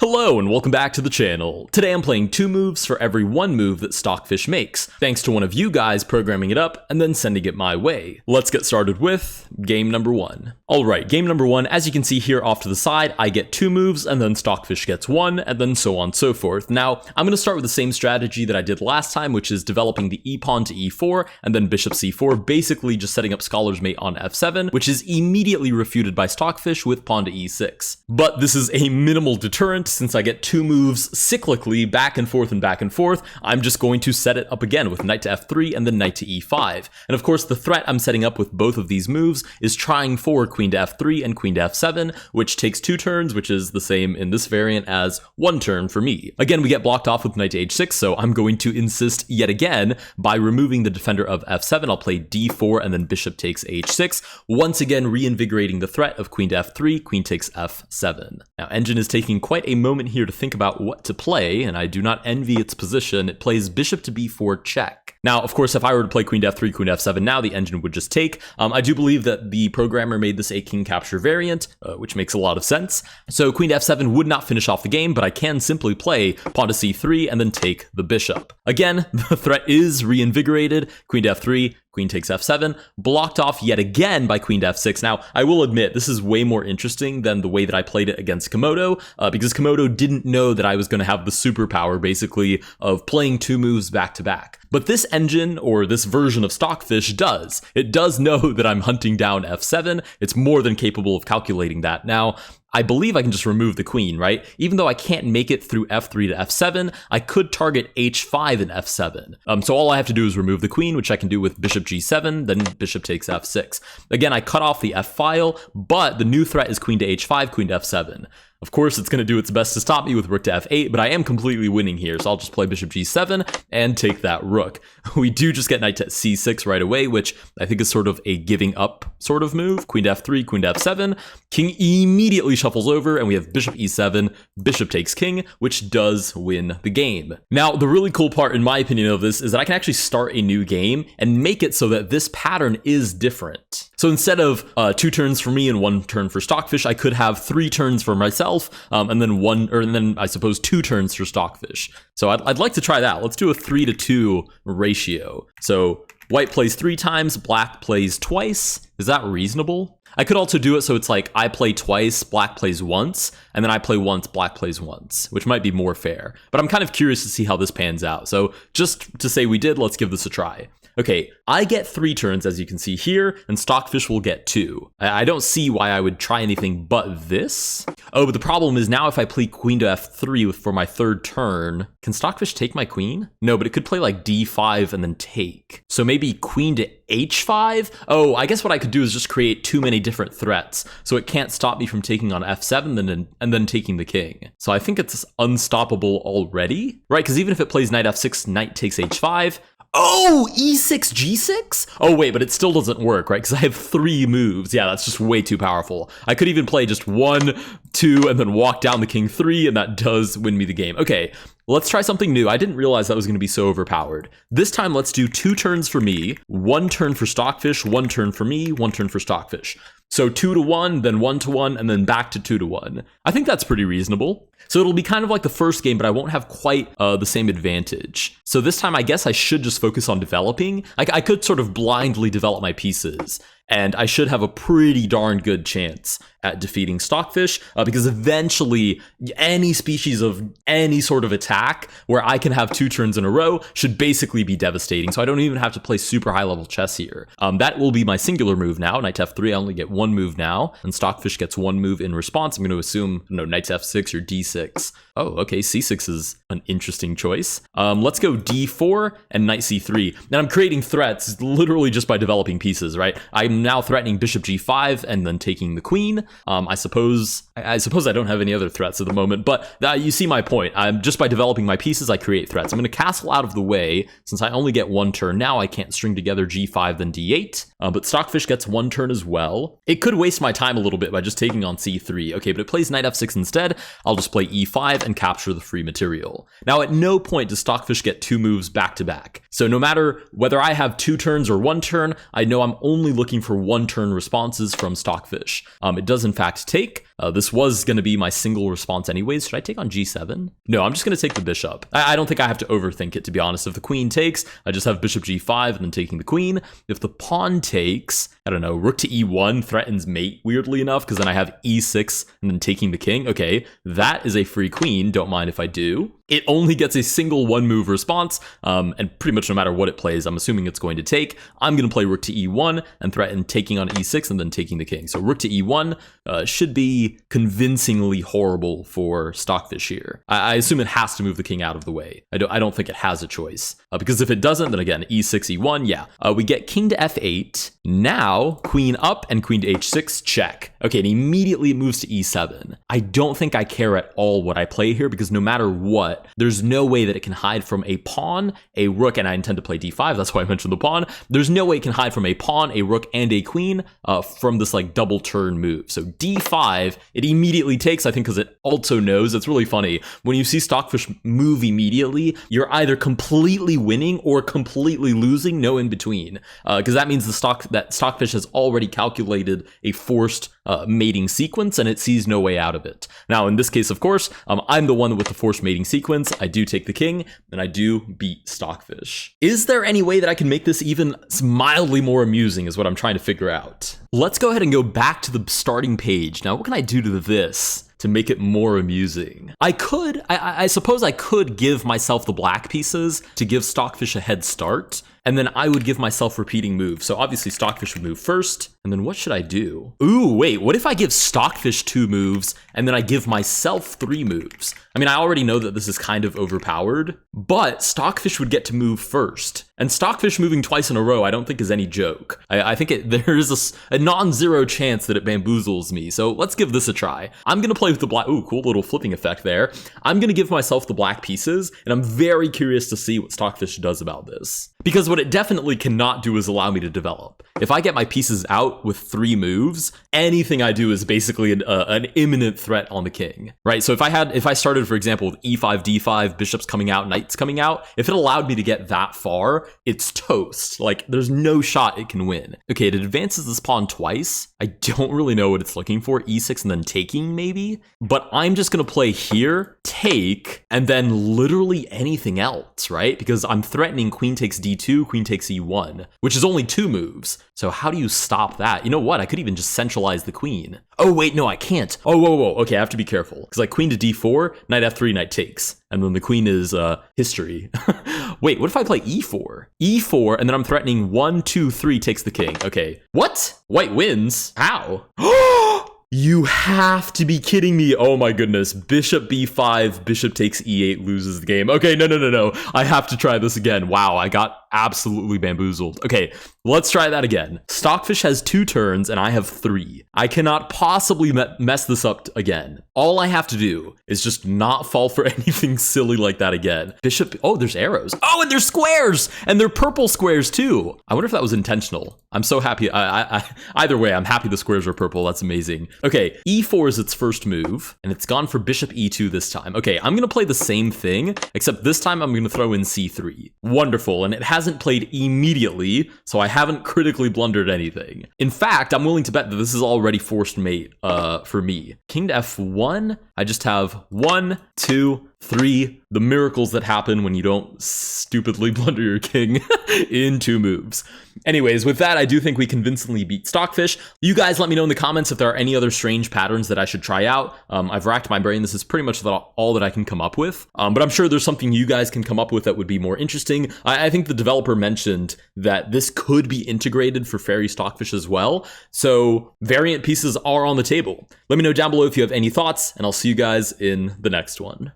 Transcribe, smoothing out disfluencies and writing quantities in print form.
Hello and welcome back to the channel. Today I'm playing 2 moves for every 1 move that Stockfish makes, thanks to one of you guys programming it up and then sending it my way. Let's get started with game number 1. Alright, game number 1, as you can see here off to the side, I get 2 moves and then Stockfish gets 1 and then so on and so forth. Now, I'm going to start with the same strategy that I did last time, which is developing the e-pawn to e4 and then bishop c4, basically just setting up Scholar's Mate on f7, which is immediately refuted by Stockfish with pawn to e6. But this is a minimal deterrent. Since I get 2 moves cyclically back and forth and back and forth, I'm just going to set it up again with knight to f3 and then knight to e5. And of course, the threat I'm setting up with both of these moves is trying for queen to f3 and queen to f7, which takes 2 turns, which is the same in this variant as 1 turn for me. Again, we get blocked off with knight to h6, so I'm going to insist yet again by removing the defender of f7. I'll play d4 and then bishop takes h6, once again reinvigorating the threat of queen to f3, queen takes f7. Now, Engine is taking quite a moment here to think about what to play, and I do not envy its position. It plays bishop to b4 check. Now, of course, if I were to play queen to f3, queen to f7 now, the Engine would just take. I do believe that the programmer made this a king capture variant, which makes a lot of sense. So queen to f7 would not finish off the game, but I can simply play pawn to c3 and then take the bishop. Again, the threat is reinvigorated, queen to f3, queen takes f7, blocked off yet again by queen to f6. Now, I will admit, this is way more interesting than the way that I played it against Komodo, because Komodo didn't know that I was going to have the superpower, basically, of playing 2 moves back to back. But this engine, or this version of Stockfish, does. It does know that I'm hunting down f7. It's more than capable of calculating that. Now, I believe I can just remove the queen, right? Even though I can't make it through f3 to f7, I could target h5 and f7. So all I have to do is remove the queen, which I can do with bishop g7, then bishop takes f6. Again, I cut off the f file, but the new threat is queen to h5, queen to f7. Of course, it's going to do its best to stop me with rook to f8, but I am completely winning here, so I'll just play bishop g7 and take that rook. We do just get knight to c6 right away, which I think is sort of a giving up sort of move. Queen to f3, queen to f7. King immediately shuffles over, and we have bishop e7, bishop takes king, which does win the game. Now, the really cool part, in my opinion, of this is that I can actually start a new game and make it so that this pattern is different. So instead of 2 turns for me and 1 turn for Stockfish, I could have 3 turns for myself, and then I suppose 2 turns for Stockfish. So I'd like to try that. Let's do a 3-to-2 ratio. So white plays 3 times, black plays twice. Is that reasonable? I could also do it so it's like I play twice, black plays once, and then I play once, black plays once, which might be more fair. But I'm kind of curious to see how this pans out. So just to say we did, let's give this a try. Okay, I get 3 turns, as you can see here, and Stockfish will get 2. I don't see why I would try anything but this. Oh, but the problem is now if I play queen to f3 for my 3rd turn, can Stockfish take my queen? No, but it could play like d5 and then take. So maybe queen to h5? Oh, I guess what I could do is just create too many different threats, so it can't stop me from taking on f7 and then taking the king. So I think it's unstoppable already, right? Because even if it plays knight f6, knight takes h5, oh, e6, g6? Oh, wait, but it still doesn't work, right? Because I have 3 moves. Yeah, that's just way too powerful. I could even play just 1, 2, and then walk down the king 3, and that does win me the game. Okay, let's try something new. I didn't realize that was going to be so overpowered. This time, let's do 2 turns for me, 1 turn for Stockfish, 1 turn for me, 1 turn for Stockfish. So 2-to-1, then 1-to-1, and then back to 2-to-1. I think that's pretty reasonable. So it'll be kind of like the first game, but I won't have quite the same advantage. So this time, I guess I should just focus on developing. I could sort of blindly develop my pieces, and I should have a pretty darn good chance at defeating Stockfish, because eventually any species of any sort of attack where I can have 2 turns in a row should basically be devastating. So I don't even have to play super high level chess here. That will be my singular move now. Knight to f3, I only get 1 move now, and Stockfish gets 1 move in response. I'm going to assume, knight to f6 or d6. Oh, okay, c6 is an interesting choice. Let's go d4 and knight c3. Now I'm creating threats literally just by developing pieces, right? I'm now threatening bishop g5 and then taking the queen. I suppose I don't have any other threats at the moment, but you see my point. Just by developing my pieces, I create threats. I'm going to castle out of the way. Since I only get 1 turn now, I can't string together g5 then d8, but Stockfish gets 1 turn as well. It could waste my time a little bit by just taking on c3. Okay, but it plays knight f6 instead. I'll just play e5 and capture the free material. Now, at no point does Stockfish get 2 moves back to back. So no matter whether I have 2 turns or 1 turn, I know I'm only looking for 1 turn responses from Stockfish. It does in fact take, This was going to be my single response anyways. Should I take on g7? No, I'm just going to take the bishop. I don't think I have to overthink it, to be honest. If the queen takes, I just have bishop g5 and then taking the queen. If the pawn takes, I don't know, rook to e1 threatens mate, weirdly enough, because then I have e6 and then taking the king. Okay, that is a free queen. Don't mind if I do. It only gets a single one move response, and pretty much no matter what it plays, I'm assuming it's going to take. I'm going to play rook to e1 and threaten taking on e6 and then taking the king. So rook to e1 should be convincingly horrible for Stockfish here. I assume it has to move the king out of the way. I don't think it has a choice, because if it doesn't, then again, e6, e1, yeah. We get king to f8. Now, queen up and queen to h6, check. Okay, and immediately it moves to e7. I don't think I care at all what I play here, because no matter what, there's no way that it can hide from a pawn, a rook, and I intend to play d5, that's why I mentioned the pawn. There's no way it can hide from a pawn, a rook, and a queen from this like double turn move. So d5, it immediately takes, I think, because it also knows. It's really funny. When you see Stockfish move immediately, you're either completely winning or completely losing, no in between. Because that means that Stockfish has already calculated a forced mating sequence, and it sees no way out of it. Now, in this case, of course, I'm the one with the forced mating sequence. I do take the king, and I do beat Stockfish. Is there any way that I can make this even mildly more amusing is what I'm trying to figure out. Let's go ahead and go back to the starting page. Now, what can I do to this to make it more amusing? I suppose I could give myself the black pieces to give Stockfish a head start, and then I would give myself repeating moves. So obviously Stockfish would move first, and then what should I do? Ooh, wait, what if I give Stockfish 2 moves, and then I give myself 3 moves? I mean, I already know that this is kind of overpowered, but Stockfish would get to move first. And Stockfish moving twice in a row, I don't think is any joke. I think there is a non-zero chance that it bamboozles me. So let's give this a try. I'm going to play with the black. Ooh, cool little flipping effect there. I'm going to give myself the black pieces, and I'm very curious to see what Stockfish does about this. Because what it definitely cannot do is allow me to develop. If I get my pieces out with 3 moves, anything I do is basically an imminent threat on the king, right? So if I started, for example, with e5, d5, bishops coming out, knights coming out, if it allowed me to get that far, it's toast. Like, there's no shot it can win. Okay, it advances this pawn twice. I don't really know what it's looking for. e6 and then taking, maybe? But I'm just gonna play here, take, and then literally anything else, right? Because I'm threatening queen takes d2, queen takes e1, which is only 2 moves. So how do you stop that? You know what? I could even just centralize the queen. Oh, wait, no, I can't. Oh, whoa. Okay, I have to be careful. Because like queen to d4, knight f3, knight takes. And then the queen is history. Wait, what if I play e4? E4, and then I'm threatening 1, 2, 3 takes the king. Okay. What? White wins? How? You have to be kidding me. Oh my goodness. Bishop b5, bishop takes e8, loses the game. Okay, no. I have to try this again. Wow, I got absolutely bamboozled. Okay, let's try that again. Stockfish has 2 turns and I have 3. I cannot possibly mess this up again. All I have to do is just not fall for anything silly like that again. Bishop, oh, there's arrows. Oh, and there's squares, and they're purple squares too. I wonder if that was intentional. I'm so happy. Either way, I'm happy the squares are purple. That's amazing. Okay, e4 is its first move, and it's gone for bishop e2 this time. Okay, I'm gonna play the same thing, except this time I'm gonna throw in c3. Wonderful, and it hasn't played immediately, so I haven't critically blundered anything. In fact, I'm willing to bet that this is already forced mate for me. King to f1, I just have 1, 2, 3, the miracles that happen when you don't stupidly blunder your king in 2 moves. Anyways, with that, I do think we convincingly beat Stockfish. You guys let me know in the comments if there are any other strange patterns that I should try out. I've racked my brain. This is pretty much all that I can come up with. But I'm sure there's something you guys can come up with that would be more interesting. I think the developer mentioned that this could be integrated for Fairy Stockfish as well. So variant pieces are on the table. Let me know down below if you have any thoughts, and I'll see you guys in the next one.